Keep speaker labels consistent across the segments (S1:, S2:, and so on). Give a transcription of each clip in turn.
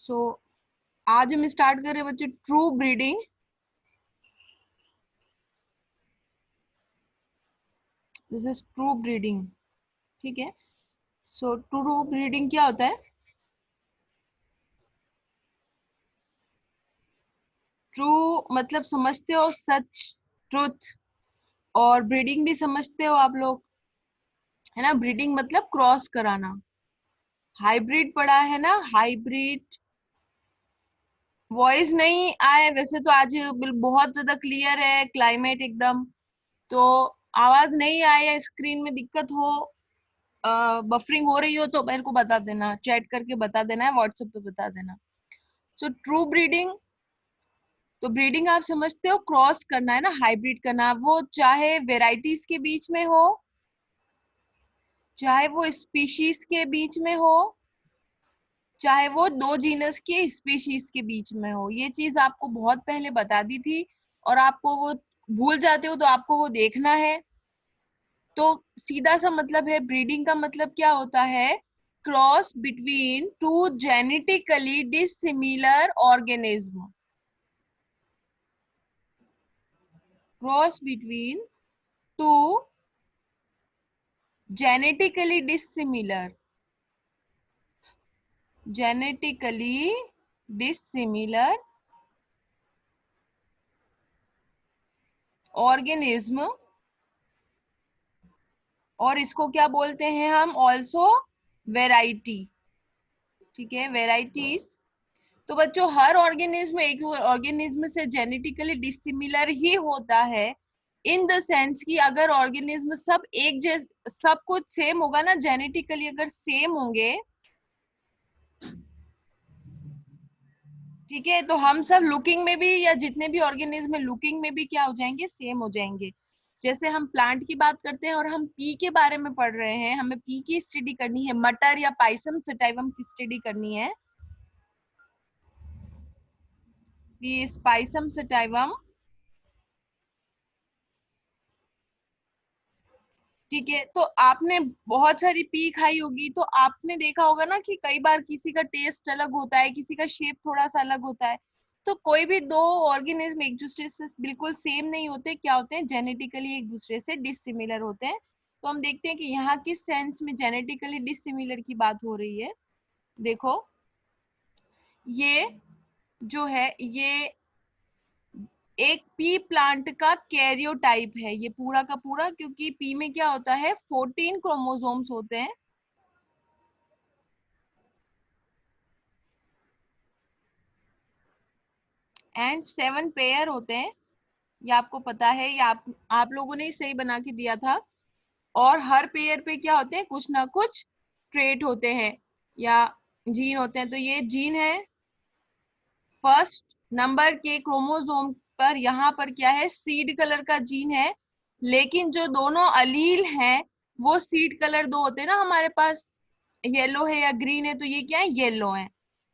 S1: सो आज हम स्टार्ट कर रहे हैं बच्चे true breeding. This is true breeding. ठीक है। सो ट्रू ब्रीडिंग क्या होता है? ट्रू मतलब समझते हो सच, ट्रुथ। और ब्रीडिंग भी समझते हो आप लोग, है ना? ब्रीडिंग मतलब क्रॉस कराना। हाइब्रिड पढ़ा है ना? हाइब्रिड। वॉइस नहीं आए वैसे तो आज बहुत ज्यादा क्लियर है क्लाइमेट एकदम। तो आवाज नहीं आए, स्क्रीन में दिक्कत हो, बफरिंग हो रही हो तो मेरे को बता देना, चैट करके बता देना है, व्हाट्सएप पे बता देना। सो ट्रू ब्रीडिंग, तो ब्रीडिंग आप समझते हो क्रॉस करना है ना, हाइब्रिड करना। वो चाहे वेराइटीज के बीच में हो, चाहे वो स्पीशीज के बीच में हो, चाहे वो दो जीनस के स्पीशीज के बीच में हो। ये चीज आपको बहुत पहले बता दी थी और आपको वो भूल जाते हो तो आपको वो देखना है। तो सीधा सा मतलब है, ब्रीडिंग का मतलब क्या होता है? Cross between two genetically dissimilar organism. Cross between two genetically dissimilar, genetically dissimilar organism. और इसको क्या बोलते हैं हम? Also variety. ठीक है, वेराइटीज। तो बच्चों हर ऑर्गेनिज्म एक ऑर्गेनिज्म से जेनेटिकली डिसिमिलर ही होता है, इन द सेंस कि अगर ऑर्गेनिज्म सब एक जैसे, सब कुछ सेम होगा ना, जेनेटिकली अगर सेम होंगे, ठीक है, तो हम सब लुकिंग में भी, या जितने भी ऑर्गेनिज्म है लुकिंग में भी क्या हो जाएंगे? सेम हो जाएंगे। जैसे हम प्लांट की बात करते हैं और हम पी के बारे में पढ़ रहे हैं, हमें पी की स्टडी करनी है, मटर या पाइसम सटाइवम की स्टडी करनी है। P Pisum sativum. ठीक है, तो आपने बहुत सारी पी खाई होगी तो आपने देखा होगा ना कि कई बार किसी का टेस्ट अलग होता है, किसी का शेप थोड़ा सा अलग होता है। तो कोई भी दो ऑर्गेनिज्म एक दूसरे से बिल्कुल सेम नहीं होते, क्या होते हैं? जेनेटिकली एक दूसरे से डिसिमिलर होते हैं। तो हम देखते हैं कि यहाँ किस सेंस में जेनेटिकली डिसिमिलर की बात हो रही है। देखो, ये जो है ये एक पी प्लांट का कैरियोटाइप है, ये पूरा का पूरा, क्योंकि पी में क्या होता है? 14 क्रोमोसोम्स होते हैं एंड 7 पेयर होते हैं। ये आपको पता है, ये आप लोगों ने ही सही बना के दिया था। और हर पेयर पे क्या होते हैं? कुछ ना कुछ ट्रेट होते हैं या जीन होते हैं। तो ये जीन है, फर्स्ट नंबर के क्रोमोसोम पर यहाँ पर क्या है? सीड कलर का जीन है। लेकिन जो दोनों अलील हैं वो सीड कलर दो होते हैं ना हमारे पास, येलो है या ग्रीन है, तो ये क्या है? येलो है।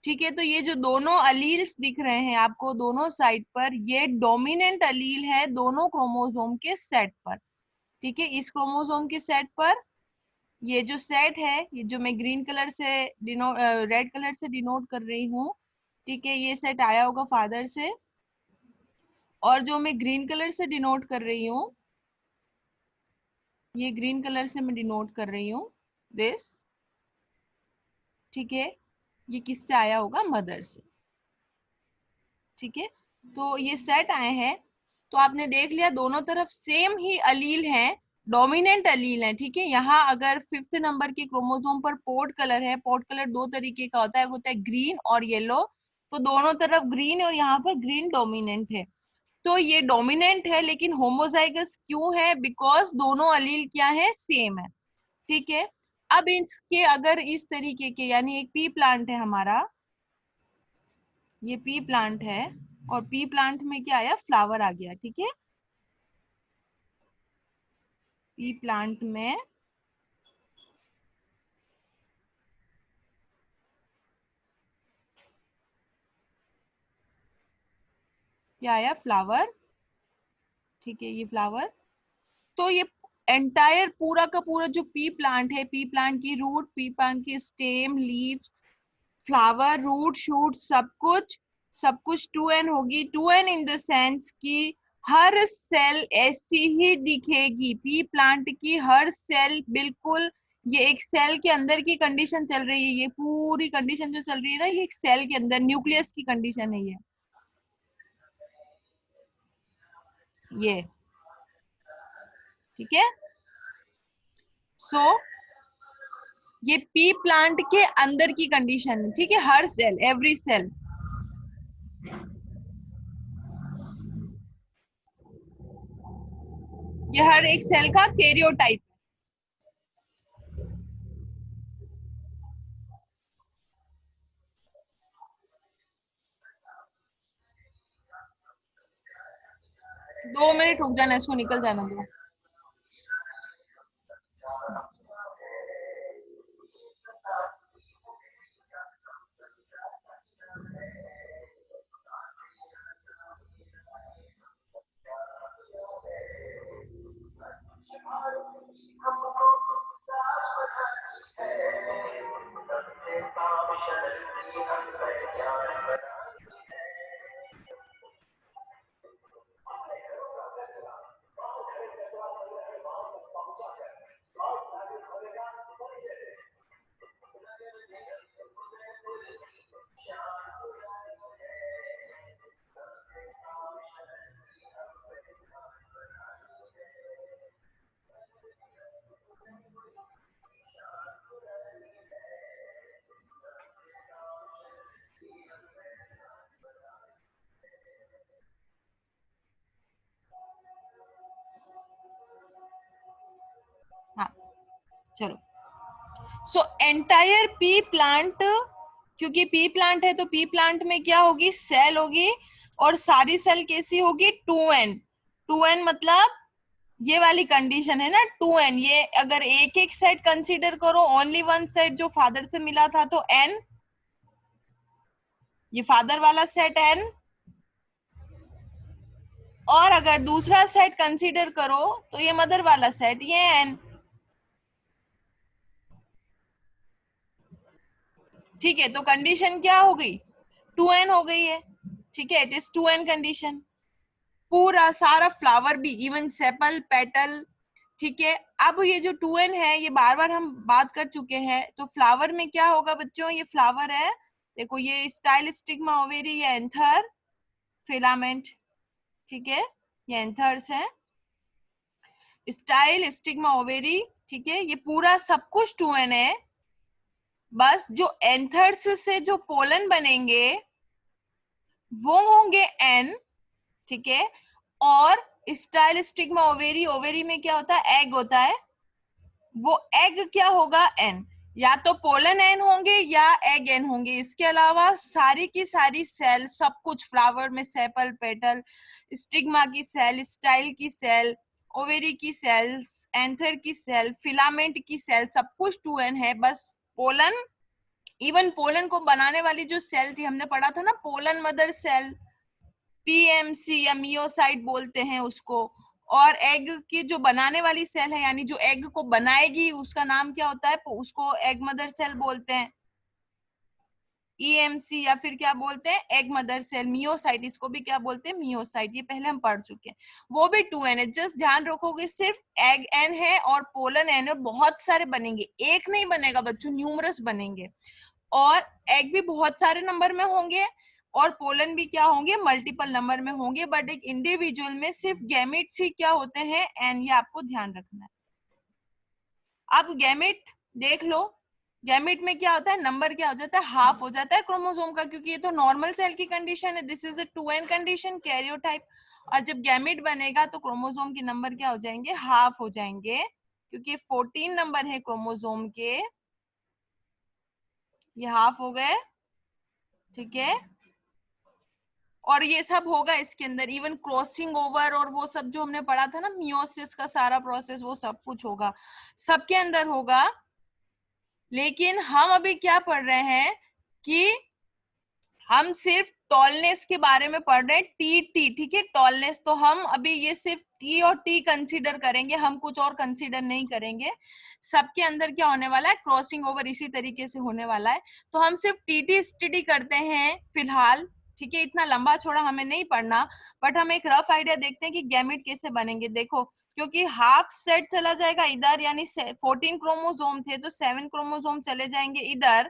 S1: ठीक है, तो ये जो दोनों अलील्स दिख रहे हैं आपको दोनों साइड पर, ये डोमिनेंट अलील है दोनों क्रोमोसोम के सेट पर। ठीक है, इस क्रोमोसोम के सेट पर ये जो सेट है, ये जो मैं ग्रीन कलर से रेड कलर से डिनोट कर रही हूँ, ठीक है, ये सेट आया होगा फादर से। और जो मैं ग्रीन कलर से डिनोट कर रही हूँ, ये ग्रीन कलर से मैं डिनोट कर रही हूँ, दिस। ठीक है, ये किससे आया होगा? मदर से। ठीक है, तो ये सेट आए हैं। तो आपने देख लिया दोनों तरफ सेम ही अलील हैं, डोमिनेंट अलील हैं। ठीक है, यहाँ अगर 5th नंबर के क्रोमोसोम पर पोर्ट कलर है, पोर्ट कलर दो तरीके का होता है ग्रीन और येलो। तो दोनों तरफ ग्रीन और यहाँ पर ग्रीन डोमिनेंट है। तो ये डोमिनेंट है लेकिन होमोजाइगस क्यों है? बिकॉज दोनों अलील क्या है? सेम है। ठीक है, अब इसके अगर इस तरीके के, यानी एक पी प्लांट है हमारा, ये पी प्लांट है और पी प्लांट में क्या आया? फ्लावर आ गया। ठीक है, पी प्लांट में क्या आया? फ्लावर। ठीक है, ये फ्लावर। तो ये एंटायर पूरा का पूरा जो पी प्लांट है, पी प्लांट की रूट, पी प्लांट की stem, leaves, flower, root, shoot, सब कुछ 2n होगी। 2n इन द सेंस कि हर सेल ऐसी ही दिखेगी। पी प्लांट की हर सेल बिल्कुल, ये एक सेल के अंदर की कंडीशन चल रही है, ये पूरी कंडीशन जो चल रही है ना, ये एक सेल के अंदर न्यूक्लियस की कंडीशन है ये ठीक है। सो ये पी प्लांट के अंदर की कंडीशन है, ठीक है। हर सेल, एवरी सेल, ये हर एक सेल का कैरियोटाइप। 2 मिनट रुक जाना, इसको निकल जाना दो। हाँ चलो। सो एंटायर पी प्लांट, क्योंकि पी प्लांट है तो पी प्लांट में क्या होगी, सेल होगी, और सारी सेल कैसी होगी, 2n। 2n मतलब ये वाली कंडीशन है ना, 2n। ये अगर एक एक सेट कंसीडर करो, ओनली वन सेट जो फादर से मिला था तो n, ये फादर वाला सेट n, और अगर दूसरा सेट कंसीडर करो तो ये मदर वाला सेट, ये n। ठीक है, तो कंडीशन क्या हो गई, 2n हो गई है। ठीक है, इट इज 2n कंडीशन। पूरा सारा फ्लावर भी, इवन सेपल, पेटल, ठीक है। अब ये जो 2n है, ये बार बार हम बात कर चुके हैं। तो फ्लावर में क्या होगा बच्चों, ये फ्लावर है, देखो ये स्टाइल, स्टिग्मा, ओवेरी, ये एंथर, फिलामेंट, ठीक है, ये एंथर्स है, स्टाइल, स्टिग्मा, ओवेरी, ठीक है। ये पूरा सब कुछ 2n है। बस जो एंथर्स से जो पोलन बनेंगे वो होंगे n, ठीक है। और स्टाइल, स्टिग्मा, ओवेरी, ओवेरी में क्या होता है, एग होता है, वो एग क्या होगा, एन। या तो पोलन एन होंगे या एग एन होंगे। इसके अलावा सारी की सारी सेल, सब कुछ फ्लावर में, सेपल, पेटल, स्टिग्मा की सेल, स्टाइल की सेल, ओवेरी की सेल्स, एंथर की सेल, फिलामेंट की सेल, सब कुछ 2n है। बस पोलन, इवन पोलन को बनाने वाली जो सेल थी, हमने पढ़ा था ना, पोलन मदर सेल, पीएमसी या मियोसाइट बोलते हैं उसको। और एग की जो बनाने वाली सेल है, यानी जो एग को बनाएगी, उसका नाम क्या होता है, उसको एग मदर सेल बोलते हैं, ईएमसी, या फिर क्या बोलते हैं, एग मदर सेल। मियोसाइट, इसको भी क्या बोलते हैं, मियोसाइट, ये पहले हम पढ़ चुके हैं। वो भी 2n है। जस्ट ध्यान रखोगे, सिर्फ एग एन है और पोलन एन है। बहुत सारे बनेंगे, एक नहीं बनेगा बच्चों, न्यूमरस बनेंगे। और एग भी बहुत सारे नंबर में होंगे, और पोलन भी क्या होंगे, मल्टीपल नंबर में होंगे। बट एक इंडिविजुअल में सिर्फ गैमेट्स ही क्या होते हैं, एन, ये आपको ध्यान रखना है। अब गैमेट देख लो, गैमेट में क्या होता है, नंबर क्या हो जाता है, हाफ हो जाता है क्रोमोसोम का, क्योंकि ये तो नॉर्मल सेल की कंडीशन है, this is a 2n condition, karyotype. और जब गैमेट बनेगा तो क्रोमोसोम के नंबर क्या हो जाएंगे, हाफ हो जाएंगे, क्योंकि 14 नंबर है क्रोमोसोम के, ये हाफ हो गए, ठीक है। और ये सब होगा इसके अंदर, इवन क्रॉसिंग ओवर और वो सब जो हमने पढ़ा था ना, मियोसिस का सारा प्रोसेस, वो सब कुछ होगा, सबके अंदर होगा। लेकिन हम अभी क्या पढ़ रहे हैं कि हम सिर्फ टॉलनेस के बारे में पढ़ रहे हैं, टी टी, ठीक है, टॉलनेस। तो हम अभी ये सिर्फ टी और टी कंसीडर करेंगे, हम कुछ और कंसीडर नहीं करेंगे। सबके अंदर क्या होने वाला है, क्रॉसिंग ओवर इसी तरीके से होने वाला है। तो हम सिर्फ टी टी स्टडी करते हैं फिलहाल, ठीक है, इतना लंबा छोड़ा हमें नहीं पढ़ना, बट हम एक रफ आइडिया देखते हैं कि गैमेट कैसे बनेंगे। देखो, क्योंकि हाफ सेट चला जाएगा इधर, यानी 14 क्रोमोसोम थे तो 7 क्रोमोसोम चले जाएंगे इधर,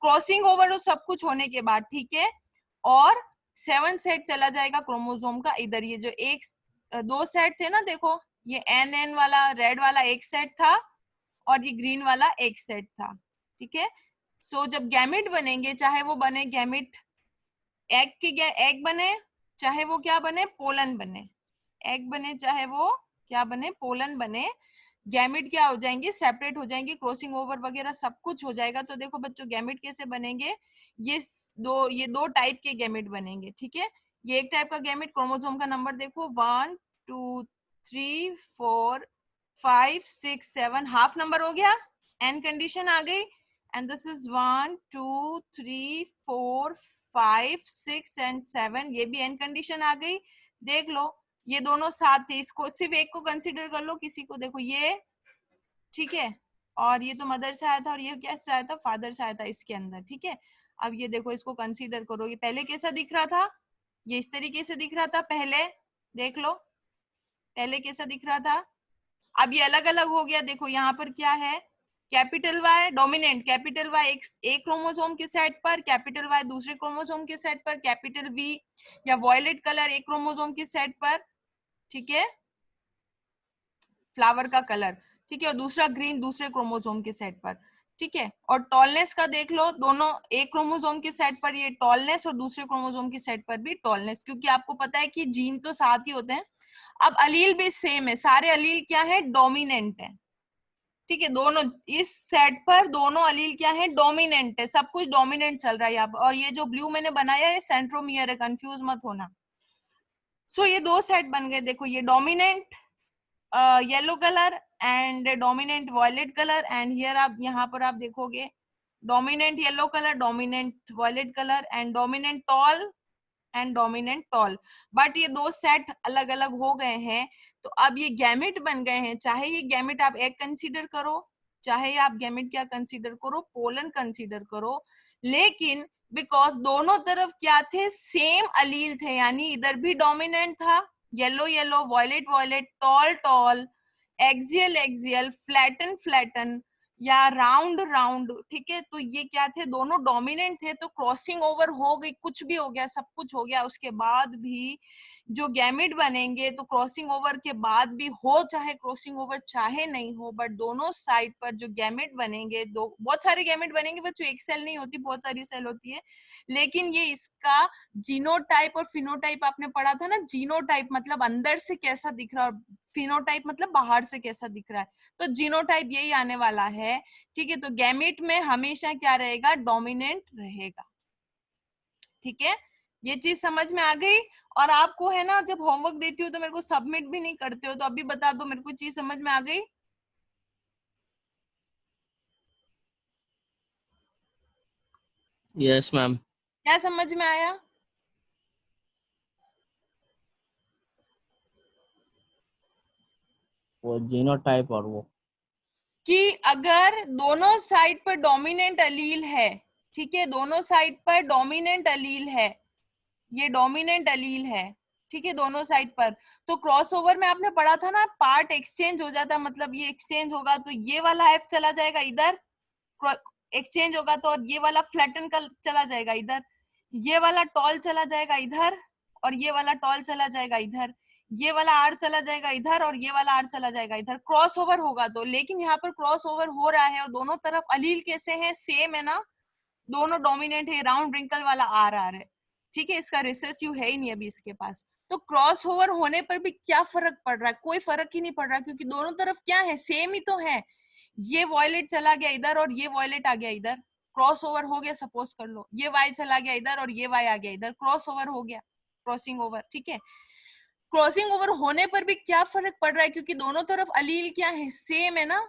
S1: क्रॉसिंग ओवर सब कुछ होने के बाद, ठीक है। और 7 सेट चला जाएगा क्रोमोसोम का इधर। ये जो एक दो सेट थे ना, देखो ये एन एन वाला रेड वाला एक सेट था और ये ग्रीन वाला एक सेट था, ठीक है। सो जब गैमेट बनेंगे, चाहे वो बने गैमेट एग के एग बने, चाहे वो क्या बने, पोलन बने, एग बने चाहे वो क्या बने, पोलन बने, गैमेट क्या हो जाएंगे, सेपरेट हो जाएंगे, क्रॉसिंग ओवर वगैरह सब कुछ हो जाएगा। तो देखो बच्चों, गैमेट कैसे बनेंगे, ये दो टाइप के गैमेट बनेंगे, ठीक है। ये एक टाइप का गैमेट, क्रोमोसोम का नंबर देखो 1 2 3 4 5 6 7, हाफ नंबर हो गया, एन कंडीशन आ गई, एंड दिस इज 1 2 3 4 5 6 एंड 7, ये भी एन कंडीशन आ गई। देख लो ये दोनों साथ थे, इसको सिर्फ एक को कंसीडर कर लो, किसी को, देखो ये, ठीक है, और ये तो मदर से आया था और ये कैसे आया था, फादर से आया था इसके अंदर, ठीक है। अब ये देखो, इसको कंसीडर करो, ये पहले कैसा दिख रहा था, ये इस तरीके से दिख रहा था पहले, देख लो पहले कैसा दिख रहा था, अब ये अलग अलग हो गया। देखो यहाँ पर क्या है, capital Y dominant, capital Y एक क्रोमोसोम के सेट पर, कैपिटल वाई दूसरे क्रोमोसोम के सेट पर, कैपिटल वी या वॉयलेट कलर एक क्रोमोसोम के सेट पर, ठीक है, फ्लावर का कलर, ठीक है, और दूसरा ग्रीन दूसरे क्रोमोसोम के सेट पर, ठीक है। और टॉलनेस का देख लो, दोनों एक क्रोमोसोम के सेट पर ये टॉलनेस और दूसरे क्रोमोसोम के सेट पर भी टॉलनेस, क्योंकि आपको पता है कि जीन तो साथ ही होते हैं। अब अलील भी सेम है, सारे अलील क्या है, डोमिनेंट है, ठीक है, दोनों इस सेट पर दोनों अलील क्या है, डोमिनेंट है, सब कुछ डोमिनेंट चल रहा है यहाँ पर। और ये जो ब्लू मैंने बनाया है सेंट्रोमियर है, कंफ्यूज मत होना। सो ये दो सेट बन गए, देखो ये dominant yellow colour and dominant violet colour, and here आप यहाँ पर आप देखोगे dominant yellow colour, dominant violet colour, and dominant tall and dominant tall. But ये दो सेट अलग अलग हो गए हैं, तो अब ये गैमेट बन गए हैं। चाहे ये गैमेट आप एग कंसीडर करो, चाहे आप गैमेट क्या कंसीडर करो, पोलन कंसीडर करो, लेकिन बिकॉज दोनों तरफ क्या थे, सेम अलील थे, यानी इधर भी डोमिनेंट था, yellow yellow, violet violet, tall tall, axial axial, flatten flatten या राउंड राउंड, ठीक है। तो ये क्या थे, दोनों डोमिनेंट थे, तो क्रॉसिंग ओवर हो गई, कुछ भी हो गया, सब कुछ हो गया, उसके बाद भी जो गैमेट बनेंगे तो क्रॉसिंग ओवर के बाद भी हो, चाहे क्रॉसिंग ओवर चाहे नहीं हो, बट दोनों साइड पर जो गैमेट बनेंगे, दो बहुत सारे गैमेट बनेंगे बच्चों, एक सेल नहीं होती, बहुत सारी सेल होती है, लेकिन ये इसका जीनोटाइप और फिनोटाइप आपने पढ़ा था ना, जीनोटाइप मतलब अंदर से कैसा दिख रहा है, और फिनोटाइप मतलब बाहर से कैसा दिख रहा है, तो जीनोटाइप यही आने वाला है, ठीक है। तो गैमेट में हमेशा क्या रहेगा, डोमिनेंट रहेगा, ठीक है, ये चीज समझ में आ गई। और आपको है ना, जब होमवर्क देती हूँ तो मेरे को सबमिट भी नहीं करते हो, तो अभी बता दो मेरे को, चीज समझ में आ गई?
S2: Yes ma'am.
S1: क्या समझ में आया?
S2: वो जीनोटाइप और वो
S1: कि अगर दोनों साइड पर डोमिनेंट अलील है, ठीक है, दोनों साइड पर डोमिनेंट अलील है, ये डोमिनेंट अलील है, ठीक है, दोनों साइड पर, तो क्रॉसओवर में आपने पढ़ा था ना, पार्ट एक्सचेंज हो जाता, मतलब ये एक्सचेंज होगा तो ये वाला एफ चला जाएगा इधर, एक्सचेंज होगा तो, और ये वाला फ्लैटन का चला जाएगा इधर, ये वाला टॉल चला जाएगा इधर, और ये वाला टॉल चला जाएगा इधर, ये वाला आर चला जाएगा इधर, और ये वाला आर चला जाएगा इधर, क्रॉस ओवर होगा तो। लेकिन यहाँ पर क्रॉस ओवर हो रहा है और दोनों तरफ अलील कैसे हैं, सेम है ना, दोनों डोमिनेंट है, राउंड रिंकल वाला आर आर है, ठीक है, इसका रिसेसिव है ही नहीं अभी इसके पास। तो क्रॉस ओवर होने पर भी क्या फर्क पड़ रहा है, कोई फर्क ही नहीं पड़ रहा, क्योंकि दोनों तरफ क्या है, सेम ही तो है, ये वॉयलेट चला गया इधर और ये वॉयलेट आ गया इधर, क्रॉस ओवर हो गया, सपोज कर लो ये वाई चला गया इधर और ये वाई आ गया इधर, क्रॉस ओवर हो गया, क्रॉसिंग ओवर, ठीक है। क्रॉसिंग ओवर होने पर भी क्या फर्क पड़ रहा है, क्योंकि दोनों तरफ अलील क्या है, सेम है ना,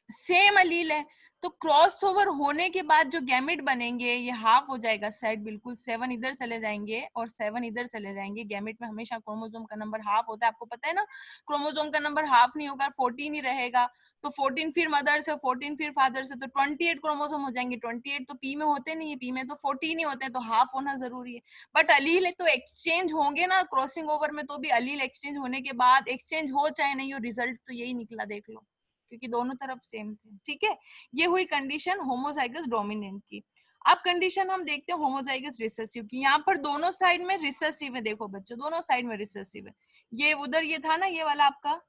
S1: सेम अलील है, तो क्रॉस ओवर होने के बाद जो गैमेट बनेंगे ये हाफ हो जाएगा सेट, बिल्कुल 7 इधर चले जाएंगे और 7 इधर चले जाएंगे। गैमेट में हमेशा क्रोमोसोम का नंबर हाफ होता है, आपको पता है ना, क्रोमोसोम का नंबर हाफ नहीं होगा, 14 ही रहेगा। तो 14 फिर मदर से, 14 फिर फादर से, तो 28 क्रोमोसोम हो जाएंगे। 28 तो पी में होते नहीं है, पी में तो 14 ही होते हैं, तो हाफ होना जरूरी है। बट अलील तो एक्सचेंज होंगे ना क्रॉसिंग ओवर में, तो भी अलील एक्सचेंज होने के बाद, एक्सचेंज हो चाहे नहीं हो, रिजल्ट तो यही निकला, देख लो, क्योंकि दोनों तरफ सेम थे। ठीक है, ये हुई कंडीशन होमोजाइगस डोमिनेंट की। अब कंडीशन हम देखते हैं होमोजाइगस रिसेसिव की। यहाँ पर दोनों साइड में रिसेसिव है, देखो बच्चों, दोनों साइड में रिसेसिव है। ये उधर ये था ना, ये वाला आपका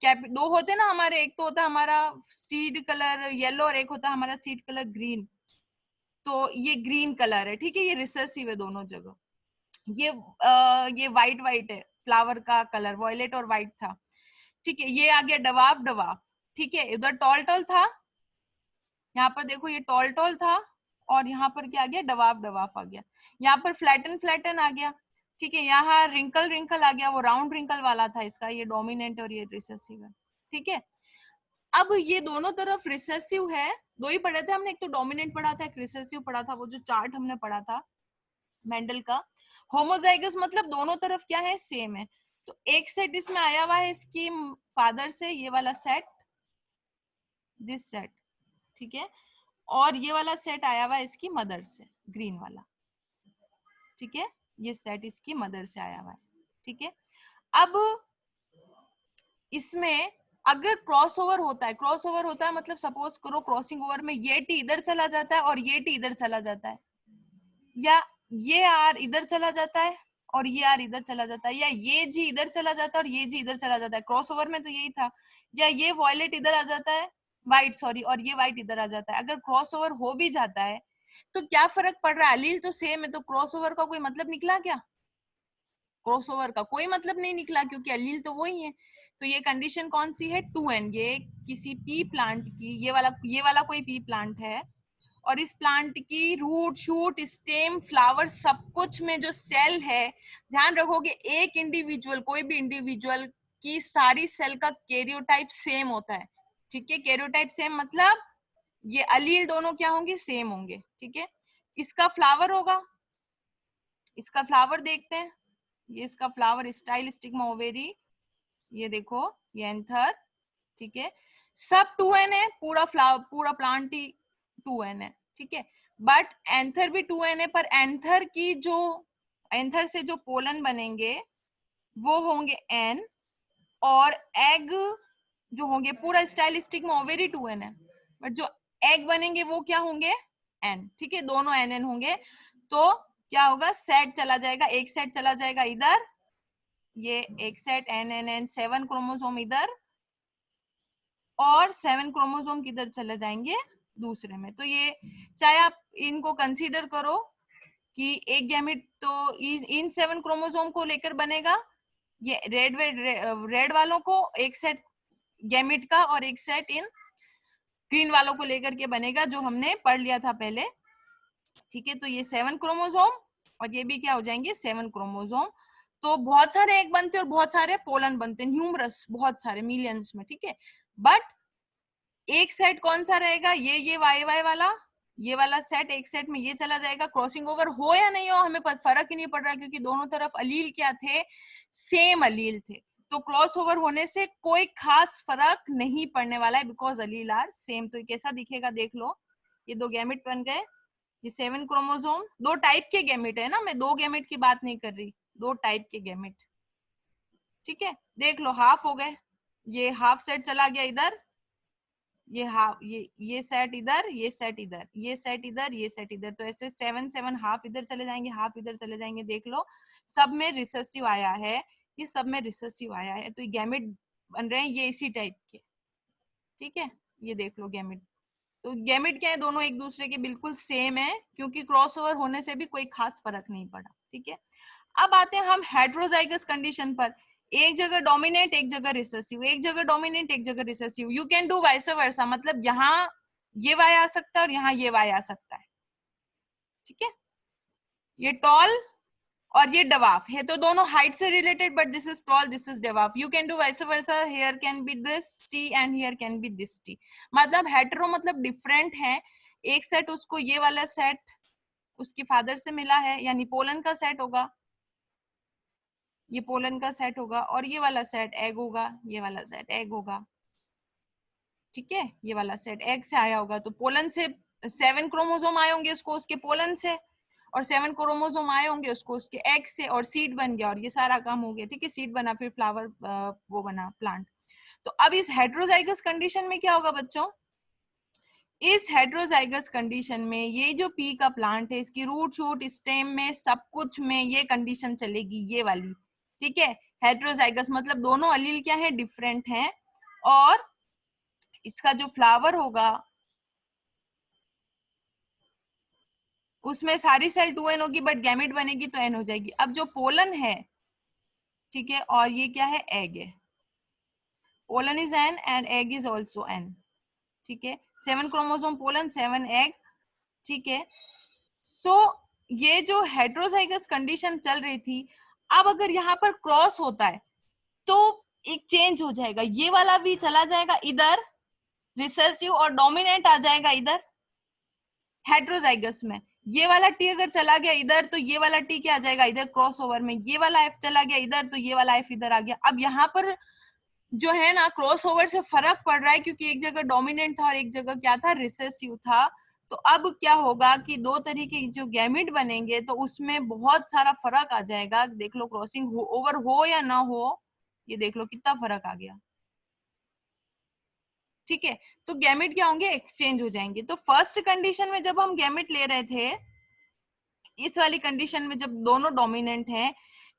S1: दो होते ना हमारे, एक तो होता है हमारा सीड कलर येलो और एक होता है हमारा सीड कलर ग्रीन। तो ये ग्रीन कलर है, ठीक है, ये रिसेसिव है दोनों जगह। ये व्हाइट व्हाइट है, फ्लावर का कलर वॉयलेट और व्हाइट था। ठीक है, ये आ गया डवाफ डवाफ। ठीक है, उधर टॉल टॉल था, यहाँ पर देखो ये टॉल टॉल था, और यहाँ पर क्या आ गया, डवाफ डवाफ आ गया। यहाँ पर फ्लैटन फ्लैटन आ गया। ठीक है, यहाँ रिंकल रिंकल आ गया, वो राउंड रिंकल वाला था इसका, ये डोमिनेंट और ये रिसेसिव है। ठीक है, अब ये दोनों तरफ रिसेसिव है, दो ही पढ़े थे हमने, एक तो डोमिनेंट पढ़ा था, एक रिसेसिव पढ़ा था, वो जो चार्ट हमने पढ़ा था मेंडल का। होमोजाइगस मतलब दोनों तरफ क्या है, सेम है। तो एक सेट इसमें आया हुआ है इसकी फादर से, ये वाला सेट, दिस सेट, ठीक है, और ये वाला सेट आया हुआ है इसकी मदर से, ग्रीन वाला। ठीक है, ये सेट इसकी मदर से आया हुआ है। ठीक है, अब इसमें अगर क्रॉस ओवर होता है, क्रॉस ओवर होता है मतलब सपोज करो क्रॉसिंग ओवर में ये टी इधर चला जाता है और ये टी इधर चला जाता है, या ये आर इधर चला जाता है और ये आर इधर चला जाता है, या ये जी इधर चला जाता है और ये जी इधर चला जाता है, क्रॉस ओवर में तो यही था, या ये वॉयलेट इधर आ जाता है, व्हाइट सॉरी, और ये व्हाइट इधर आ जाता है। अगर क्रॉस ओवर हो भी जाता है तो क्या फर्क पड़ रहा है, अलील तो सेम है, तो क्रॉस ओवर का कोई मतलब निकला क्या, क्रॉसओवर का कोई मतलब नहीं निकला, क्योंकि अलील तो वही है। तो ये कंडीशन कौन सी है, 2n, ये किसी पी प्लांट की, ये वाला कोई पी प्लांट है, और इस प्लांट की रूट शूट स्टेम फ्लावर सब कुछ में जो सेल है, ध्यान रखोगे एक इंडिविजुअल, कोई भी इंडिविजुअल की सारी सेल का कैरियोटाइप सेम होता है। ठीक है, कैरियोटाइप सेम मतलब ये अलील दोनों क्या होंगे, सेम होंगे। ठीक है, इसका फ्लावर होगा, इसका फ्लावर देखते हैं, ये इसका फ्लावर स्टाइल स्टिग्मा ओवेरी, ये देखो ये एंथर। ठीक है, सब 2n है, पूरा फ्लावर पूरा प्लांट ही 2n है। ठीक है, बट एंथर भी 2n है, पर एंथर की जो एंथर से जो पोलन बनेंगे वो होंगे n, और एग जो होंगे, पूरा स्टाइल स्टिग्मा ओवेरी 2n है, बट जो एग बनेंगे वो क्या होंगे, n। ठीक है, दोनों n होंगे। तो क्या होगा, सेट चला जाएगा, एक सेट चला जाएगा इधर, ये एक सेट n 7 क्रोमोसोम इधर, और 7 क्रोमोसोम किधर चले जाएंगे, दूसरे में। तो ये चाहे आप इनको कंसीडर करो कि एक गैमेट तो इन 7 क्रोमोसोम को लेकर बनेगा, ये रेड वालों को एक सेट गैमेट का, और एक सेट इन ग्रीन वालों को लेकर के बनेगा, जो हमने पढ़ लिया था पहले। ठीक है, तो ये 7 क्रोमोसोम और ये भी क्या हो जाएंगे, 7 क्रोमोसोम। तो बहुत सारे एग बनते हैं और बहुत सारे पोलन बनते हैं, न्यूमरस, बहुत सारे मिलियंस में। ठीक है, बट एक सेट कौन सा रहेगा, ये वाई वाई वाला, ये वाला सेट एक सेट में ये चला जाएगा। क्रॉसिंग ओवर हो या नहीं हो हमें फर्क ही नहीं पड़ रहा, क्योंकि दोनों तरफ अलील क्या थे, सेम अलील थे। तो क्रॉस ओवर होने से कोई खास फर्क नहीं पड़ने वाला है, बिकॉज अलील आर सेम। तो कैसा दिखेगा देख लो, ये दो गैमेट बन गए, ये 7 क्रोमोसोम, दो टाइप के गैमेट है ना, मैं दो गैमेट की बात नहीं कर रही, दो टाइप के गैमेट। ठीक है, देख लो हाफ हो गए, ये हाफ सेट चला गया इधर, ये हाफ, ये सेट इधर, ये सेट इधर, ये सेट इधर, ये सेट इधर, तो ऐसे 7 हाफ इधर चले जाएंगे, हाफ इधर चले जाएंगे। देख लो सब में रिसेसिव आया है, ये सब में रिसेसिव आया है, तो ये गैमेट बन रहे हैं ये इसी टाइप के। ठीक है, ये देख लो गैमेट, तो गैमेट क्या है, दोनों एक दूसरे के बिल्कुल सेम है, क्योंकि क्रॉसओवर होने से भी कोई खास फर्क नहीं पड़ा। ठीक है, अब आते हैं हम हेटेरोजाइगस कंडीशन पर, एक जगह डोमिनेंट एक जगह रिसेसिव, एक जगह डोमिनेंट एक जगह recessive. You can do vice versa, मतलब यहाँ ये वाई आ सकता है और यहाँ ये वाई आ सकता है। ठीक है, ये टॉल और ये डवाफ है, तो दोनों हाइट से related, but this is tall, this is dwarf. You can do vice versa, here can be this T and here can be this T. मतलब हेटेरो मतलब डिफरेंट है. एक सेट उसको ये वाला सेट उसके फादर से मिला है, यानी पोलन का सेट होगा, ये पोलन का सेट होगा, और ये वाला सेट एग होगा, ये वाला सेट एग होगा. ठीक है, ये वाला सेट एग से आया होगा. तो पोलन से 7 क्रोमोसोम आए होंगे उसको उसके पोलन से, और 7 क्रोमोसोम आए होंगे उसको उसके एग से, और सीड बन गया, और ये सारा काम हो गया. ठीक है, सीड बना, फिर फ्लावर वो बना प्लांट. तो अब इस हेट्रोजाइगस कंडीशन में क्या होगा बच्चों, इस हेट्रोजाइगस कंडीशन में ये जो पी का प्लांट है, इसकी रूट शूट स्टेम में सब कुछ में ये कंडीशन चलेगी, ये वाली. ठीक है, हेट्रोजाइगस मतलब दोनों अलील क्या है, डिफरेंट हैं, और इसका जो फ्लावर होगा उसमें सारी सेल 2n होगी, बट गैमेट बनेगी तो n हो जाएगी. अब जो पोलन है, ठीक है, और ये क्या है, एग है. Pollen is n and egg is also n. ठीक है, 7 क्रोमोसोम पोलन, 7 एग. ठीक है, सो ये जो हेट्रोजाइगस कंडीशन चल रही थी, अब अगर यहाँ पर क्रॉस होता है तो एक चेंज हो जाएगा, ये वाला भी चला जाएगा इधर रिसेसिव, और डोमिनेंट आ जाएगा इधर हेट्रोजाइगस में. ये वाला टी अगर चला गया इधर, तो ये वाला टी क्या आ जाएगा इधर क्रॉस ओवर में. ये वाला एफ चला गया इधर, तो ये वाला एफ इधर आ गया. अब यहाँ पर जो है ना, क्रॉस ओवर से फर्क पड़ रहा है, क्योंकि एक जगह डोमिनेंट था और एक जगह क्या था, रिसेसिव था. तो अब क्या होगा कि दो तरीके जो गैमिट बनेंगे, तो उसमें बहुत सारा फर्क आ जाएगा. देख लो क्रॉसिंग ओवर हो या ना हो, ये देख लो कितना फर्क आ गया. ठीक है, तो गैमेट क्या होंगे, एक्सचेंज हो जाएंगे. तो फर्स्ट कंडीशन में जब हम गैमेट ले रहे थे, इस वाली कंडीशन में जब दोनों डोमिनेंट हैं,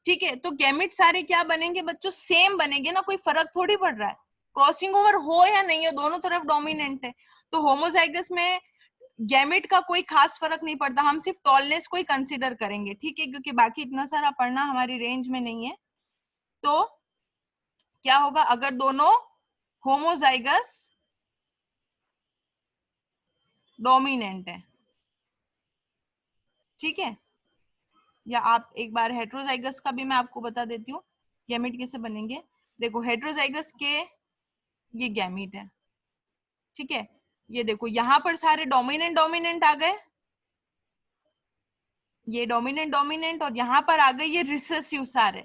S1: ठीक है, तो गैमेट सारे क्या बनेंगे बच्चों, सेम बनेंगे ना, कोई फर्क थोड़ी पड़ रहा है. क्रॉसिंग ओवर हो या नहीं हो, दोनों तरफ डोमिनेंट है. तो होमोजाइगस में गैमेट का कोई खास फर्क नहीं पड़ता, हम सिर्फ टॉलनेस को ही कंसीडर करेंगे. ठीक है, क्योंकि बाकी इतना सारा पढ़ना हमारी रेंज में नहीं है. तो क्या होगा अगर दोनों होमोजाइगस डोमिनेंट है. ठीक है, या आप एक बार हेट्रोजाइगस का भी मैं आपको बता देती हूँ गैमेट कैसे बनेंगे. देखो हेट्रोजाइगस के ये गैमेट है. ठीक है, ये देखो यहाँ पर सारे डोमिनेंट डोमिनेंट आ गए, ये डोमिनेंट डोमिनेंट, और यहाँ पर आ गए ये रिसेसिव सारे.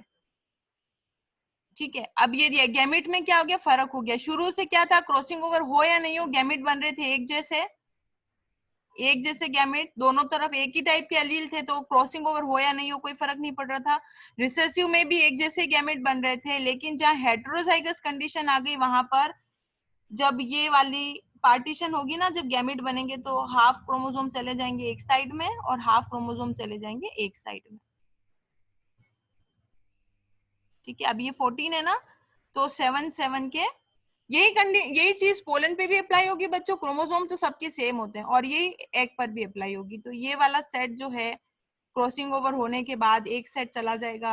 S1: ठीक है, अब ये गैमेट में क्या हो गया, फर्क हो गया. शुरू से क्या था, क्रॉसिंग ओवर हो या नहीं हो, गैमेट बन रहे थे एक जैसे गैमेट, दोनों तरफ एक ही टाइप के अलील थे, तो क्रॉसिंग ओवर हो या नहीं हो कोई फर्क नहीं पड़ रहा था. रिसेसिव में भी एक जैसे गैमेट बन रहे थे. लेकिन जहाँ हेट्रोजाइगस कंडीशन आ गई, वहां पर जब ये वाली पार्टीशन होगी ना, जब गैमेट बनेंगे, तो हाफ क्रोमोसोम चले जाएंगे एक साइड में और हाफ क्रोमोसोम चले जाएंगे एक साइड में. ठीक है, अब ये 14 है ना, तो 7 के यही चीज पोलन पे भी अप्लाई होगी बच्चों. क्रोमोसोम तो सबके सेम होते हैं, और यही एग पर भी अप्लाई होगी. तो ये वाला सेट जो है, क्रॉसिंग ओवर होने के बाद एक सेट चला जाएगा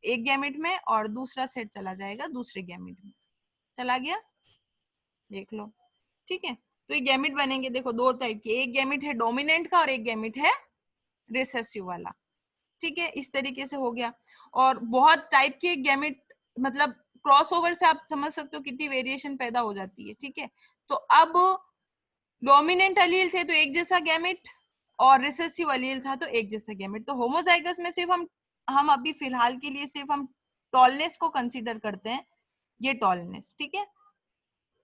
S1: एक गैमेट में, और दूसरा सेट चला जाएगा दूसरे गैमेट में. चला गया, देख लो. ठीक है, तो ये गैमेट बनेंगे, देखो दो टाइप के, एक गैमेट है डोमिनेंट का और एक गैमेट है रिसेसिव वाला. ठीक है, इस तरीके से हो गया. और बहुत टाइप के गैमेट, मतलब क्रॉस ओवर से आप समझ सकते हो कितनी वेरिएशन पैदा हो जाती है. ठीक है, तो अब डोमिनेंट अलील थे तो एक जैसा गैमेट, और रिसेसिव अलील था तो एक जैसा गैमेट. तो होमोजाइगस में सिर्फ हम अभी फिलहाल के लिए सिर्फ हम टॉलनेस को कंसीडर करते हैं, ये टॉलनेस. ठीक है,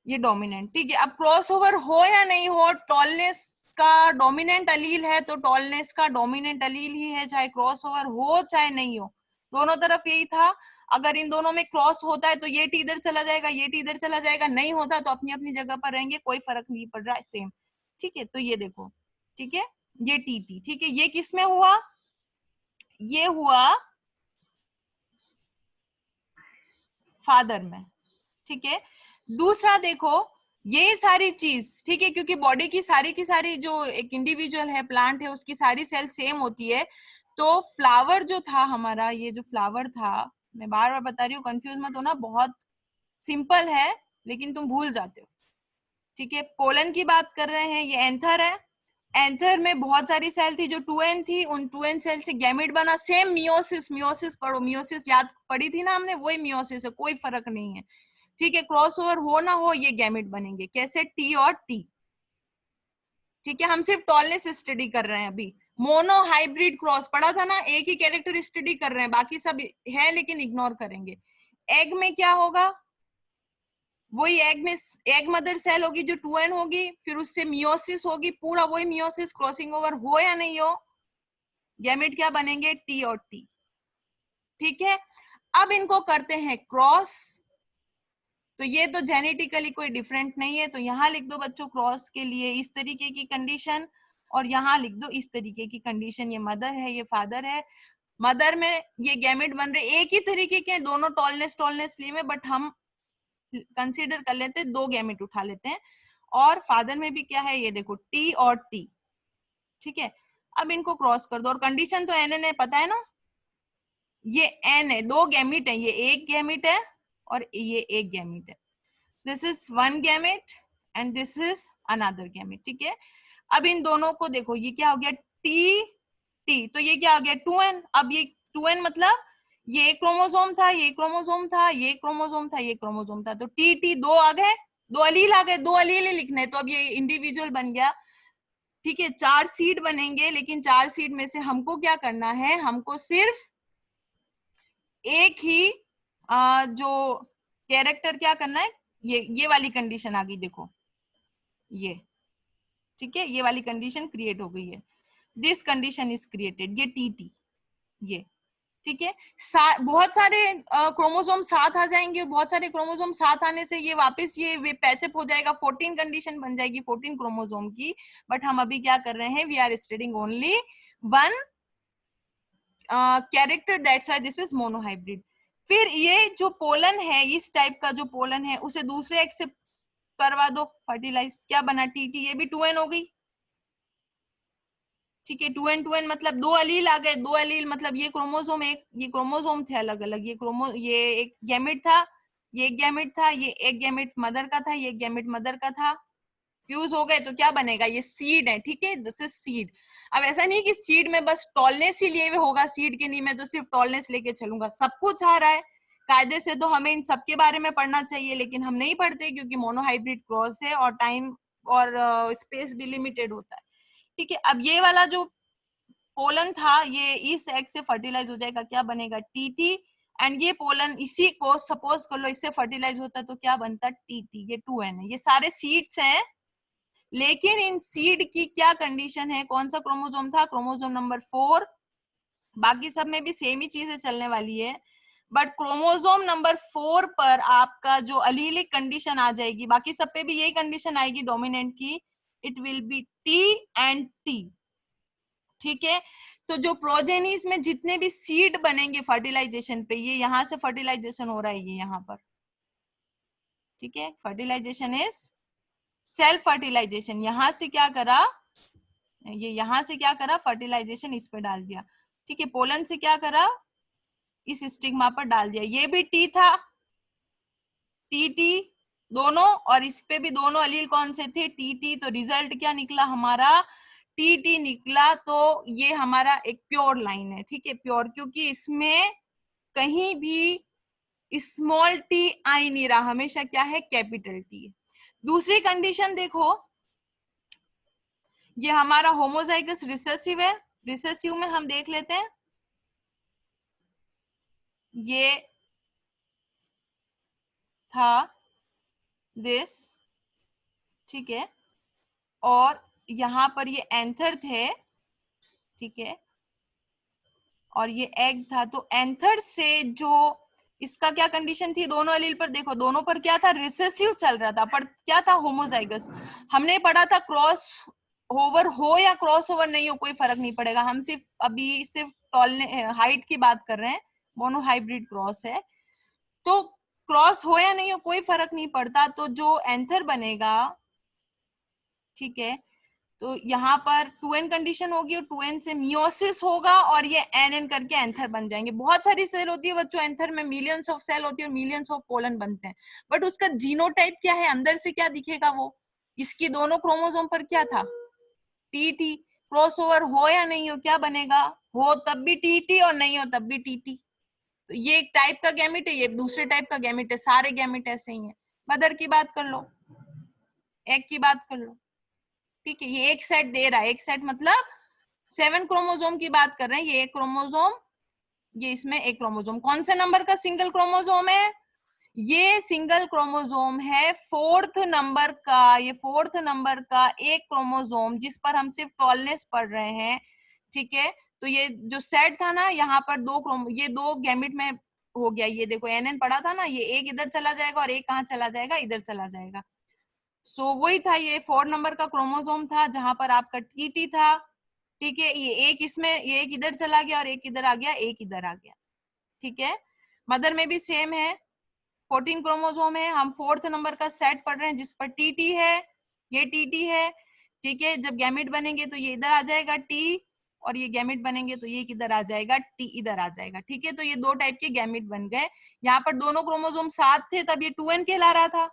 S1: ये डोमिनेंट. ठीक है, अब क्रॉस ओवर हो या नहीं हो, टॉलनेस का डोमिनेंट अलील है तो टॉलनेस का डोमिनेंट अलील ही है, चाहे क्रॉस ओवर हो चाहे नहीं हो. दोनों तरफ यही था. अगर इन दोनों में क्रॉस होता है तो ये टी इधर चला जाएगा, ये टी इधर चला जाएगा. नहीं होता तो अपनी अपनी जगह पर रहेंगे, कोई फर्क नहीं पड़ रहा है, सेम. ठीक है, तो ये देखो. ठीक है, ये टी टी. ठीक है, ये किस में हुआ, ये हुआ फादर में. ठीक है, दूसरा देखो ये सारी चीज. ठीक है, क्योंकि बॉडी की सारी जो एक इंडिविजुअल है, प्लांट है, उसकी सारी सेल सेम होती है. तो फ्लावर जो था हमारा, ये जो फ्लावर था, मैं बार बार बता रही हूँ, कंफ्यूज मत होना, बहुत सिंपल है लेकिन तुम भूल जाते हो. ठीक है, पोलन की बात कर रहे हैं, ये एंथर है, एंथर में बहुत सारी सेल थी जो 2n थी, उन 2n सेल से गैमेट बना। सेम मियोसिस, मियोसिस पढ़ो, मियोसिस याद पढ़ी थी ना हमने, वही मियोसिस है, कोई फर्क नहीं है, ठीक है। क्रॉसओवर हो ना हो ये गैमेट बनेंगे, कैसे, टी और टी, ठीक है। हम सिर्फ टॉलनेस स्टडी कर रहे हैं अभी। मोनो हाइब्रिड क्रॉस पढ़ा था ना, एक ही कैरेक्टर स्टडी कर रहे हैं, बाकी सब है लेकिन इग्नोर करेंगे। एग में क्या होगा, वही एग में एग मदर सेल होगी जो 2n होगी, फिर उससे मियोसिस होगी, पूरा वही मियोसिस, क्रॉसिंग ओवर हो या नहीं हो, गैमेट क्या बनेंगे, टी और टी, ठीक है। अब इनको करते हैं क्रॉस, तो ये तो जेनेटिकली कोई डिफरेंट नहीं है, तो यहाँ लिख दो बच्चों क्रॉस के लिए इस तरीके की कंडीशन, और यहाँ लिख दो इस तरीके की कंडीशन, ये मदर है ये फादर है। मदर में ये गैमेट बन रहे एक ही तरीके के, दोनों टॉलनेस टॉलनेस लिए में, बट हम कंसीडर कर लेते हैं, 2 गैमेट उठा लेते हैं। और फादर में भी क्या है, ये देखो टी और टी, ठीक है। अब इनको क्रॉस कर दो, और कंडीशन तो एन है, पता है ना, ये एन है, 2 गैमेट है, ये एक गैमेट है और ये एक गैमेट है। This is one gamete and this is another gamete, ठीक है। अब इन दोनों को देखो, ये क्या हो गया, टी टी, तो ये क्या हो गया 2n। अब ये 2n मतलब ये एक क्रोमोसोम था, ये क्रोमोसोम था, ये क्रोमोसोम था, ये क्रोमोसोम था, तो टी टी 2 आ गए, 2 अलील आ गए, 2 अलील ही लिखने, तो अब ये इंडिविजुअल बन गया, ठीक है। 4 सीड बनेंगे, लेकिन 4 सीड में से हमको क्या करना है, हमको सिर्फ एक ही जो कैरेक्टर क्या करना है, ये वाली कंडीशन आ गई, देखो ये, ठीक है, ये वाली कंडीशन क्रिएट हो गई है, दिस कंडीशन इज क्रिएटेड, ये टी टी, ये, ठीक है। बहुत सारे क्रोमोसोम साथ आ जाएंगे, बहुत सारे क्रोमोसोम साथ आने से ये वापस ये पैचअप हो जाएगा, 14 कंडीशन बन जाएगी 14 क्रोमोसोम की। बट हम अभी क्या कर रहे हैं, we are studying only one character, that's why this is monohybrid. फिर ये जो पोलन है, इस टाइप का जो पोलन है, उसे दूसरे एग से करवा दो फर्टिलाइज, क्या बना टीटी, ये भी 2n हो गई, ठीक है। 2n मतलब 2 अलील आ गए, 2 अलील मतलब ये क्रोमोसोम, एक ये क्रोमोसोम थे अलग अलग, ये एक गैमेट था, ये एक गैमेट था, ये एक गैमेट मदर का था, ये एक गैमेट मदर का था, फ्यूज हो गए, तो क्या बनेगा, ये सीड है, ठीक है, दिस इज सीड। अब ऐसा नहीं कि सीड में बस टॉलनेस ही लिए हुए होगा, सीड के नहीं मैं तो सिर्फ टॉलनेस लेके चलूंगा, सब कुछ आ रहा है कायदे से, तो हमें इन सब के बारे में पढ़ना चाहिए, लेकिन हम नहीं पढ़ते क्योंकि मोनोहाइब्रिड क्रॉस है और टाइम और स्पेस भी लिमिटेड होता है, ठीक है। अब ये वाला जो पोलन था, ये इस एग से फर्टिलाइज हो जाएगा, क्या बनेगा, टीटी, एंड ये पोलन इसी को सपोज कर लो इससे फर्टिलाइज होता तो क्या बनता, टीटी, ये 2n है, ये सारे सीड्स हैं, लेकिन इन सीड की क्या कंडीशन है, कौन सा क्रोमोसोम था, क्रोमोसोम नंबर 4, बाकी सब में भी सेम ही चीजें चलने वाली है, बट क्रोमोसोम नंबर 4 पर आपका जो अलीलिक कंडीशन आ जाएगी, बाकी सब पे भी यही कंडीशन आएगी डोमिनेंट की, it will be T and T, ठीक है। तो जो प्रोजेनीज में जितने भी सीड बनेंगे फर्टिलाइजेशन पे, ये यहां से फर्टिलाइजेशन हो रहा है, ये यहाँ पर, ठीक है, फर्टिलाइजेशन इज सेल्फ फर्टिलाइजेशन, यहां से क्या करा, ये यहां से क्या करा, फर्टिलाइजेशन इस पे डाल दिया, ठीक है। पोलन से क्या करा, इस स्टिग्मा पर डाल दिया, ये भी टी था, टी टी दोनों, और इस पे भी दोनों अलील कौन से थे, टी टी, तो रिजल्ट क्या निकला हमारा, टी टी निकला, तो ये हमारा एक प्योर लाइन है, ठीक है, प्योर, क्योंकि इसमें कहीं भी स्मॉल टी आ ही नहीं रहा, हमेशा क्या है, कैपिटल टी। दूसरी कंडीशन देखो, ये हमारा होमोजाइगस रिसेसिव है, रिसेसिव में हम देख लेते हैं, ये था दिस, ठीक है, और यहाँ पर ये एंथर थे, ठीक है, और ये एग था, तो एंथर से जो इसका क्या कंडीशन थी, दोनों अलील पर देखो, दोनों पर क्या था, रिसेसिव चल रहा था, पर क्या था, होमोजाइगस। हमने पढ़ा था क्रॉस ओवर हो या क्रॉस ओवर नहीं हो कोई फर्क नहीं पड़ेगा, हम सिर्फ अभी सिर्फ हाइट की बात कर रहे हैं, मोनोहाइब्रिड क्रॉस है, तो क्रॉस हो या नहीं हो कोई फर्क नहीं पड़ता, तो जो एंथर बनेगा, ठीक है, तो यहाँ पर 2n कंडीशन होगी और 2n से मियोसिस होगा और ये nn करके एंथर बन जाएंगे। बहुत सारी सेल होती है बच्चों, एंथर में मिलियंस ऑफ सेल होती है और मिलियंस ऑफ पोलन बनते हैं, बट उसका जीनोटाइप क्या है, अंदर से क्या दिखेगा वो, इसकी दोनों क्रोमोसोम पर क्या था, टीटी। क्रॉसओवर हो या नहीं हो क्या बनेगा, हो तब भी टीटी और नहीं हो तब भी टीटी। तो ये एक टाइप का गैमिट है, ये दूसरे टाइप का गैमिट है, सारे गैमिट ऐसे ही है। मदर की बात कर लो, एग की बात कर लो, ठीक है। ये एक सेट दे रहा है, एक सेट मतलब 7 क्रोमोसोम की बात कर रहे हैं। ये एक क्रोमोसोम, ये इसमें एक क्रोमोसोम, कौन से नंबर का सिंगल क्रोमोसोम है, ये सिंगल क्रोमोसोम है 4th नंबर का, ये 4th नंबर का एक क्रोमोसोम जिस पर हम सिर्फ टॉलनेस पढ़ रहे हैं, ठीक है। तो ये जो सेट था ना, यहाँ पर ये दो गैमिट में हो गया। ये देखो एनएन पढ़ा था ना, ये एक इधर चला जाएगा और एक कहाँ चला जाएगा, इधर चला जाएगा। सो वही था, ये 4 नंबर का क्रोमोसोम था जहां पर आपका टीटी था, ठीक है। ये एक इसमें, ये एक इधर चला गया और एक इधर आ गया, एक इधर आ गया, ठीक है। मदर में भी सेम है, 14 क्रोमोसोम है, हम 4th नंबर का सेट पढ़ रहे हैं जिस पर टीटी है, ये टीटी है, ठीक है। जब गैमिट बनेंगे तो ये इधर आ जाएगा टी, और ये गैमिट बनेंगे तो ये किधर आ जाएगा, टी इधर आ जाएगा, ठीक है। तो ये दो टाइप के गैमिट बन गए। यहाँ पर दोनों क्रोमोसोम साथ थे तब ये 2n कहला रहा था,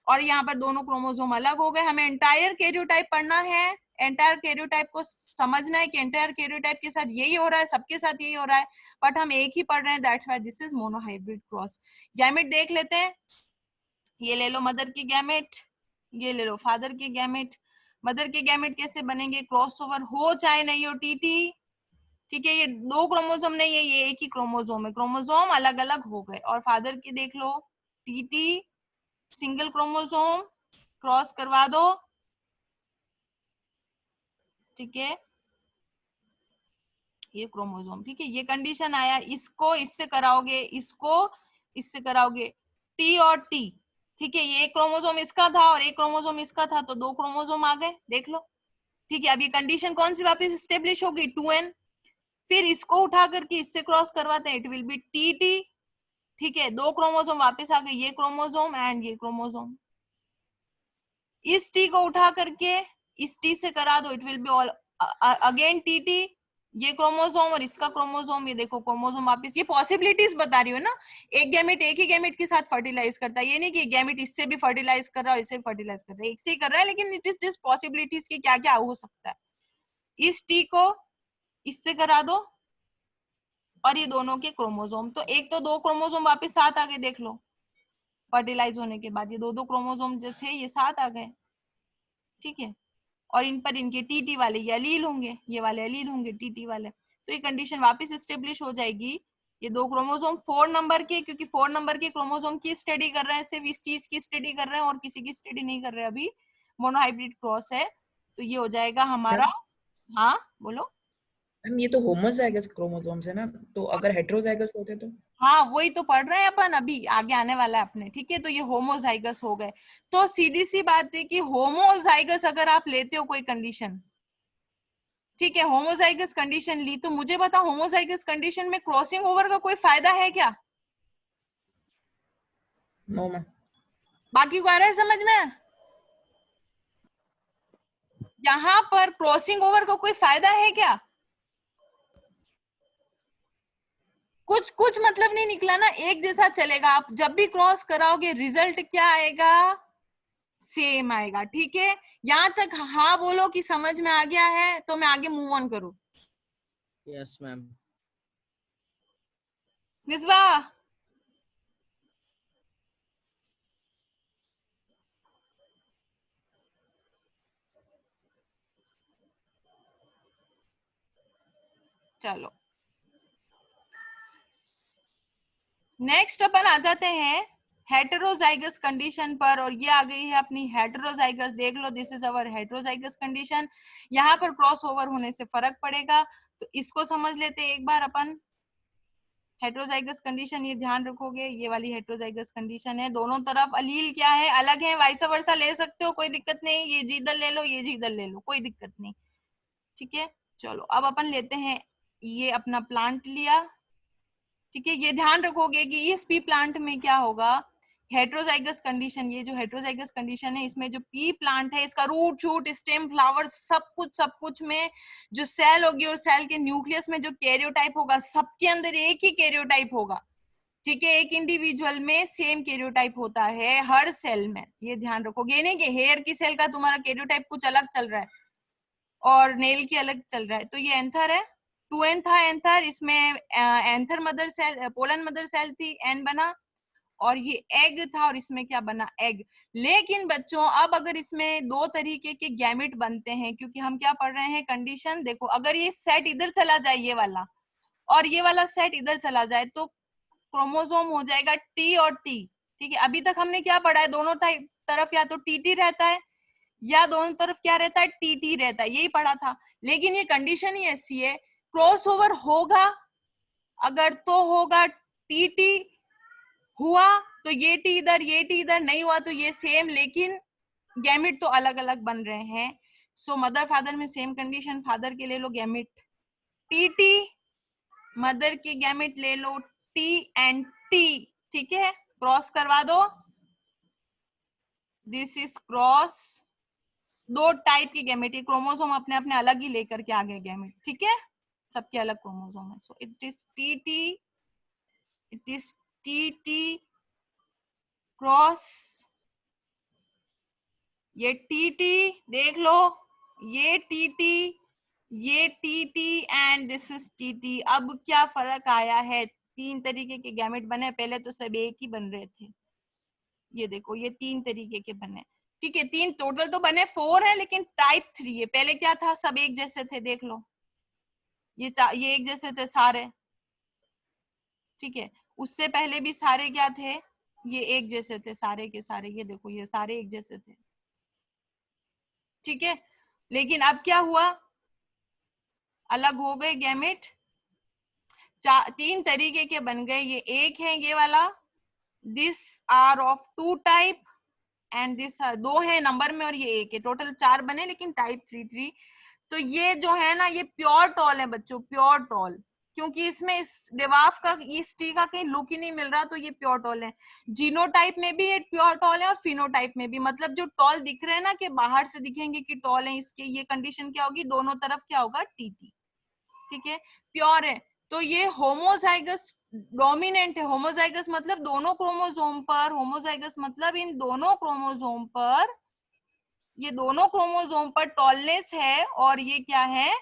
S1: और यहाँ पर दोनों क्रोमोसोम अलग हो गए। हमें एंटायर कैरियोटाइप पढ़ना है, एंटायर कैरियोटाइप को समझना है कि एंटायर कैरियोटाइप के साथ यही हो रहा है, सबके साथ यही हो रहा है, बट हम एक ही पढ़ रहे हैं, that's why this is monohybrid cross. Gamete देख लेते हैं, ये ले लो मदर की गैमेट, ये ले लो फादर की गैमेट। मदर के गैमेट कैसे बनेंगे, क्रॉसओवर हो चाहे नहीं हो टीटी, ठीक है। ये दो क्रोमोसोम नहीं है, ये एक ही क्रोमोसोम है, क्रोमोसोम अलग अलग हो गए। और फादर की देख लो, टीटी सिंगल क्रोमोसोम, क्रॉस करवा दो, ठीक है, ये क्रोमोसोम, ठीक है। ये कंडीशन आया, इसको इससे कराओगे, इसको इससे कराओगे, टी और टी, ठीक है। ये एक क्रोमोसोम इसका था और एक क्रोमोसोम इसका था, तो दो क्रोमोसोम आ गए, देख लो, ठीक है। अब ये कंडीशन कौन सी वापस स्टेब्लिश होगी, 2n। फिर इसको उठा करके इससे क्रॉस करवाते हैं, it will be T T, ठीक है। दो क्रोमोसोम वापस आ गए, ये क्रोमोसोम एंड ये क्रोमोसोम। इस टी को उठा करके इस टी से करा दो, it will be all again T T, ये क्रोमोसोम और इसका क्रोमोसोम, ये देखो क्रोमोसोम वापस। ये पॉसिबिलिटीज बता रही हो ना, एक गैमेट एक ही गैमेट के साथ फर्टिलाइज करता है, ये नहीं कि गैमेट इससे भी फर्टिलाइज कर रहा है, इससे फर्टिलाइज कर रहा है, एक से ही कर रहा है, लेकिन इट इज जस्ट पॉसिबिलिटीज की क्या क्या हो सकता है। इस टी को इससे करा दो और ये दोनों के क्रोमोसोम, तो एक तो दो क्रोमोसोम वापस साथ आ गए, देख लो फर्टिलाइज होने के बाद ये दो दो क्रोमोसोम जो थे ये साथ आ गए, ठीक है। और इन पर इनके टीटी वाले ये एलील होंगे, ये वाले एलील होंगे टीटी वाले, तो ये कंडीशन वापस एस्टेब्लिश हो जाएगी। ये दो क्रोमोसोम 4 नंबर के, क्योंकि 4 नंबर के क्रोमोसोम की स्टडी कर रहे हैं, सिर्फ इस चीज की स्टडी कर रहे हैं और किसी की स्टडी नहीं कर रहे अभी, मोनोहाइब्रिड क्रॉस है, तो ये हो जाएगा हमारा।
S3: मैम
S1: हाँ बोलो।
S3: मैम ये तो होमोजाइगस क्रोमोसोम्स है ना, तो अगर हेटेरोजाइगस होते तो?
S1: हाँ वही तो पढ़ रहे हैं अपन, अभी आगे आने वाला है अपने, ठीक है। तो ये होमोजाइगस हो गए, तो सीधी सी बात है कि होमोजाइगस अगर आप लेते हो कोई कंडीशन, ठीक है, होमोजाइगस कंडीशन ली, तो मुझे बता होमोजाइगस कंडीशन में क्रॉसिंग ओवर का कोई फायदा है क्या?
S3: No ma'am.
S1: बाकी को आ रहा है समझ में? यहाँ पर क्रॉसिंग ओवर का कोई फायदा है क्या? कुछ कुछ मतलब नहीं निकला ना, एक जैसा चलेगा, आप जब भी क्रॉस कराओगे रिजल्ट क्या आएगा, सेम आएगा, ठीक है। यहाँ तक हाँ बोलो कि समझ में आ गया है, तो मैं आगे मूव ऑन करूं।
S2: Yes, ma'am.
S1: मिसबा चलो नेक्स्ट अपन आ जाते हैं हेटेरोजाइगस कंडीशन पर, और ये आ गई है अपनी हेटेरोजाइगस, देख लो this is our heterozygous condition. यहाँ पर क्रॉस ओवर होने से फर्क पड़ेगा, तो इसको समझ लेते हैं एक बार अपन। हेटेरोजाइगस कंडीशन ये ध्यान रखोगे, ये वाली हेटेरोजाइगस कंडीशन है, दोनों तरफ अलील क्या है, अलग है, वाइस वर्सा ले सकते हो, कोई दिक्कत नहीं, ये जीदल ले लो, ये जीदल ले लो, कोई दिक्कत नहीं, ठीक है। चलो अब अपन लेते हैं, ये अपना प्लांट लिया, ठीक है। ये ध्यान रखोगे कि इस पी प्लांट में क्या होगा, हेटेरोजाइगस कंडीशन, ये जो हेटेरोजाइगस कंडीशन है इसमें जो पी प्लांट है इसका रूट शूट स्टेम फ्लावर सब कुछ में जो सेल होगी और सेल के न्यूक्लियस में जो कैरियोटाइप होगा, सबके अंदर एक ही कैरियोटाइप होगा, ठीक है। एक इंडिविजुअल में सेम कैरियोटाइप होता है हर सेल में, ये ध्यान रखोगे, ये नहीं कि हेयर की सेल का तुम्हारा कैरियोटाइप कुछ अलग चल रहा है, और नेल की अलग चल रहा है। तो ये एंथर है, 2n था एंथर, इसमें anther mother cell, pollen mother cell थी, n बना, और ये एग था और इसमें क्या बना, एग। लेकिन बच्चों अब अगर इसमें दो तरीके के गैमेट बनते हैं, क्योंकि हम क्या पढ़ रहे हैं, कंडीशन देखो, अगर ये सेट इधर चला जाए ये वाला, और ये वाला सेट इधर चला जाए, तो क्रोमोसोम हो जाएगा T और T। ठीक है, अभी तक हमने क्या पढ़ा है, दोनों तरफ या तो TT रहता है या दोनों तरफ क्या रहता है, TT रहता है, यही पढ़ा था। लेकिन ये कंडीशन ही ऐसी है, क्रॉसओवर होगा अगर तो होगा TT, हुआ तो ये T इधर, ये T इधर, नहीं हुआ तो ये सेम, लेकिन गैमेट तो अलग अलग बन रहे हैं। सो मदर फादर में सेम कंडीशन, फादर के ले लो गैमेट TT, मदर के गैमेट ले लो T एंड T। ठीक है, क्रॉस करवा दो, दिस इज क्रॉस, दो टाइप के गैमेट, क्रोमोसोम अपने अपने अलग ही लेकर के आ गए गैमेट। ठीक है, सबके अलग क्रोमोसोम है। So it is TT, it is TT cross, ये TT देख लो, ये TT, ये TT and this is TT। अब क्या फर्क आया है, तीन तरीके के गैमेट बने, पहले तो सब एक ही बन रहे थे, ये देखो ये तीन तरीके के बने। ठीक है, तीन टोटल तो बने 4 है, लेकिन टाइप 3 है। पहले क्या था, सब एक जैसे थे, देख लो ये एक जैसे थे सारे। ठीक है, उससे पहले भी सारे क्या थे, ये एक जैसे थे सारे के सारे, ये देखो ये सारे एक जैसे थे। ठीक है, लेकिन अब क्या हुआ, अलग हो गए गैमेट, तीन तरीके के बन गए, ये एक है ये वाला, this are of 2 type and this दो है नंबर में और ये एक है, टोटल 4 बने, लेकिन टाइप 3। तो ये जो है ना, ये प्योर टॉल है बच्चों, प्योर टॉल, क्योंकि इसमें इस डेवाफ का, इस टी का कहीं लुक ही नहीं मिल रहा, तो ये प्योर टॉल है। जीनोटाइप में भी ये प्योर टॉल है और फिनोटाइप में भी, मतलब जो टॉल दिख रहे हैं ना, कि बाहर से दिखेंगे कि टॉल है, इसके ये कंडीशन क्या होगी, दोनों तरफ क्या होगा, TT। ठीक है, प्योर है। तो ये होमोजाइगस डोमिनेंट है, होमोजाइगस मतलब दोनों क्रोमोसोम पर, होमोजाइगस मतलब इन दोनों क्रोमोसोम पर, ये दोनों क्रोमोसोम पर टॉलनेस है, और ये क्या है,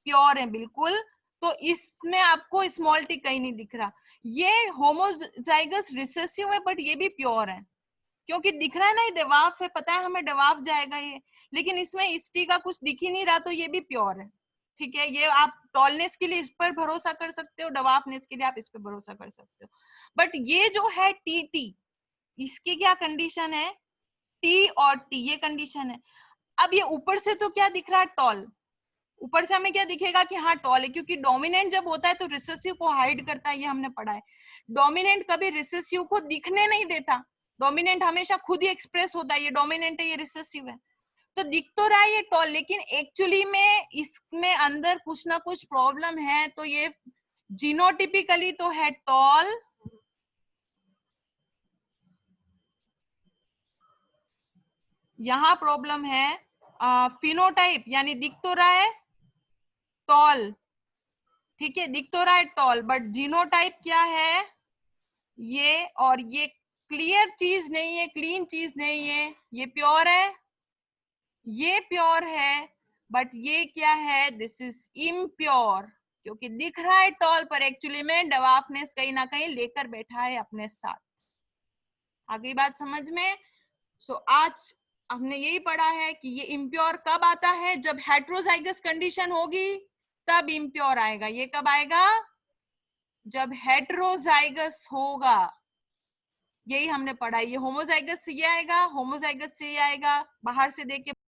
S1: प्योर है बिल्कुल। तो इसमें आपको स्मॉल टी कहीं नहीं दिख रहा, ये होमोजाइगस रिसेसिव है, बट ये भी प्योर है, क्योंकि दिख रहा है ना ये डवाफ है, पता है हमें डवाफ जाएगा ये, लेकिन इसमें इस टी का कुछ दिख ही नहीं रहा, तो ये भी प्योर है। ठीक है, ये आप टॉलनेस के लिए इस पर भरोसा कर सकते हो, डवाफनेस के लिए आप इस पर भरोसा कर सकते हो। बट ये जो है TT, इसकी क्या कंडीशन है, T और T, ये कंडीशन है। अब ये ऊपर से तो क्या दिख रहा है, टॉल, ऊपर से हमें क्या दिखेगा कि हाँ टॉल है, क्योंकि डोमिनेंट जब होता है तो रिसेसिव को हाइड करता है, ये हमने पढ़ा है। डोमिनेंट कभी रिसेसिव को दिखने नहीं देता, डोमिनेंट हमेशा खुद ही एक्सप्रेस होता है, ये डोमिनेंट है, ये रिसेसिव है। तो दिख तो रहा है ये टॉल, लेकिन एक्चुअली में इसमें अंदर कुछ ना कुछ प्रॉब्लम है। तो ये जीनोटिपिकली तो है टॉल, यहाँ प्रॉब्लम है फिनोटाइप, यानी दिख तो रहा है टॉल, ठीक है, दिख तो रहा है टॉल, बट जीनोटाइप क्या है, ये, और ये क्लियर चीज नहीं है, क्लीन चीज नहीं है, ये प्योर है, ये प्योर है, बट ये क्या है, दिस इज इम्प्योर, क्योंकि दिख रहा है टॉल, पर एक्चुअली में डवाफनेस कहीं ना कहीं लेकर बैठा है अपने साथ। आ गई बात समझ में। सो आज हमने यही पढ़ा है कि ये इम्प्योर कब आता है, जब हेट्रोजाइगस कंडीशन होगी तब इम्प्योर आएगा। ये कब आएगा, जब हेट्रोजाइगस होगा, यही हमने पढ़ा है। ये होमोजाइगस से ये आएगा, होमोजाइगस से ये आएगा, बाहर से देख के